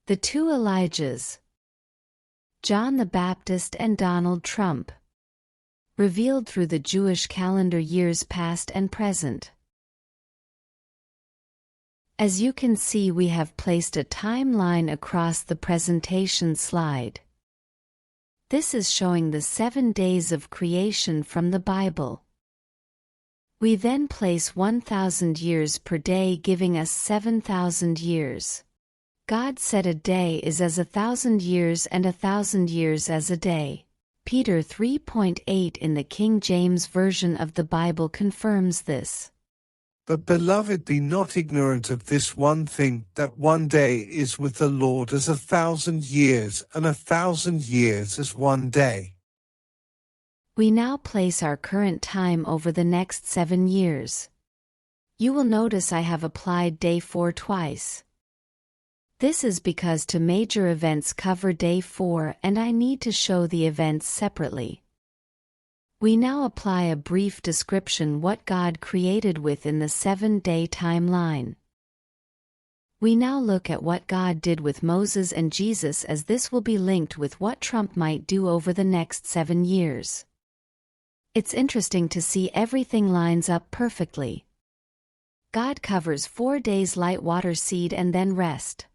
The two Elijahs. John the Baptist and Donald Trump. Revealed through the Jewish calendar, years past and present. As you can see, we have placed a timeline across the presentation slide. This is showing the 7 days of creation from the Bible. We then place 1,000 years per day, giving us 7,000 years. God said a day is as 1,000 years and 1,000 years as a day. Peter 3.8 in the King James Version of the Bible confirms this. But beloved, be not ignorant of this one thing, that one day is with the Lord as 1,000 years, and 1,000 years as one day. We now place our current time over the next 7 years. You will notice I have applied day 4 twice. This is because two major events cover day 4 and I need to show the events separately. We now apply a brief description what God created within the 7-day timeline. We now look at what God did with Moses and Jesus, as this will be linked with what Trump might do over the next 7 years. It's interesting to see everything lines up perfectly. God covers 4 days, light, water, seed, and then rest.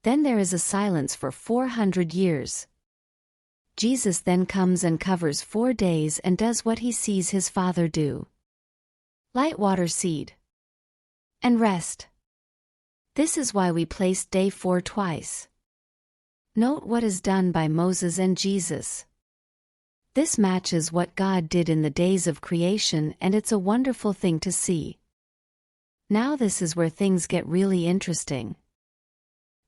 Then there is a silence for 400 years. Jesus then comes and covers 4 days and does what he sees his Father do. Light, water, seed, and rest. This is why we placed day 4 twice. Note what is done by Moses and Jesus. This matches what God did in the days of creation, and it's a wonderful thing to see. Now this is where things get really interesting.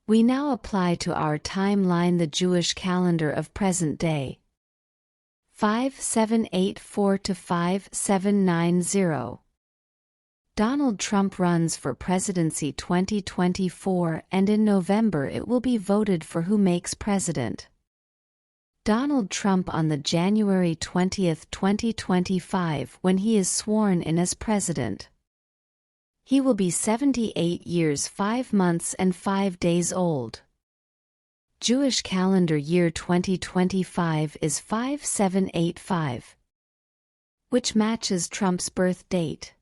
We now apply to our timeline the Jewish calendar of present day. 5784 to 5790. Donald Trump runs for presidency 2024, and in November it will be voted for who makes president. Donald Trump on the January 20, 2025, when he is sworn in as president. He will be 78 years 5 months and 5 days old. Jewish calendar year 2025 is 5785, which matches Trump's birth date.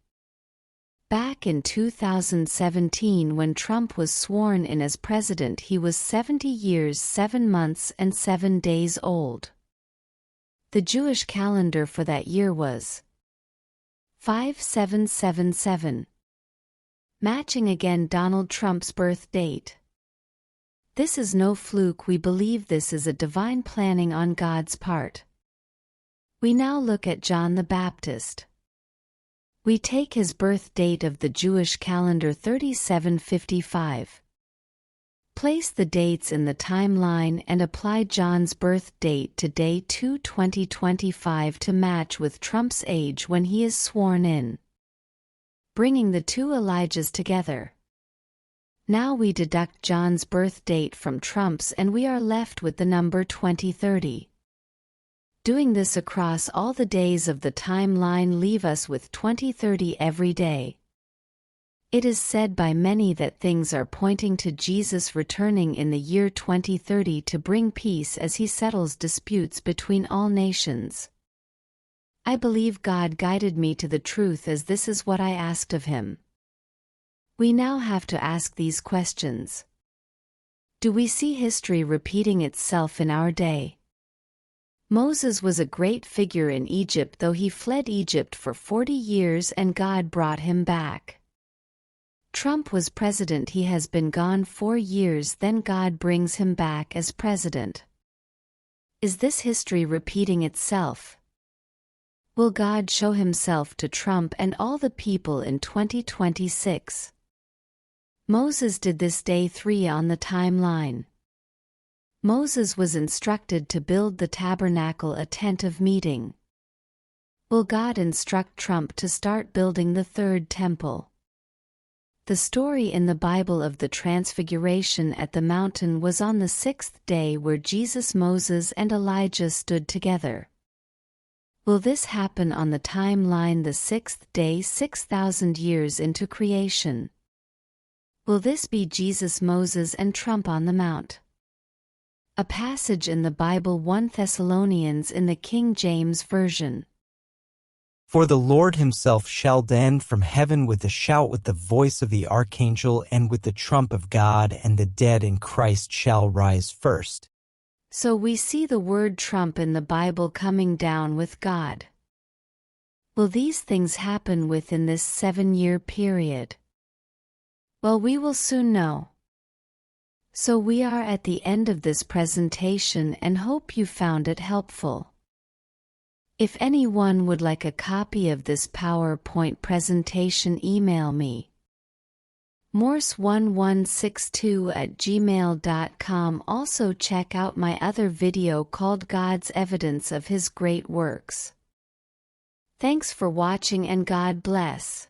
Back in 2017, when Trump was sworn in as president, he was 70 years 7 months and 7 days old. The Jewish calendar for that year was 5777. Matching again Donald Trump's birth date. This is no fluke, we believe this is a divine planning on God's part. We now look at John the Baptist. We take his birth date of the Jewish calendar 3755. Place the dates in the timeline and apply John's birth date to day 2 2025 to match with Trump's age when he is sworn in, bringing the two Elijahs together. Now we deduct John's birth date from Trump's and we are left with the number 2030. Doing this across all the days of the timeline leave us with 2030 every day. It is said by many that things are pointing to Jesus returning in the year 2030 to bring peace as he settles disputes between all nations. I believe God guided me to the truth, as this is what I asked of him. We now have to ask these questions. Do we see history repeating itself in our day? Moses was a great figure in Egypt, though he fled Egypt for 40 years and God brought him back. Trump was president, he has been gone 4 years, then God brings him back as president. Is this history repeating itself? Will God show himself to Trump and all the people in 2026? Moses did this day 3 on the timeline. Moses was instructed to build the tabernacle, a tent of meeting. Will God instruct Trump to start building the 3rd temple? The story in the Bible of the Transfiguration at the mountain was on the 6th day, where Jesus, Moses, and Elijah stood together. Will this happen on the timeline the 6th day, 6,000 years into creation? Will this be Jesus, Moses, and trump on the mount? A passage in the Bible, 1 Thessalonians in the King James Version. For the Lord himself shall descend from heaven with a shout, with the voice of the archangel, and with the trump of God, and the dead in Christ shall rise first. So we see the word trump in the Bible coming down with God. Will these things happen within this 7-year period? Well, we will soon know. So we are at the end of this presentation and hope you found it helpful. If anyone would like a copy of this PowerPoint presentation, email me. morse1162@gmail.com. Also check out my other video called God's Evidence of His Great Works. Thanks for watching and God bless.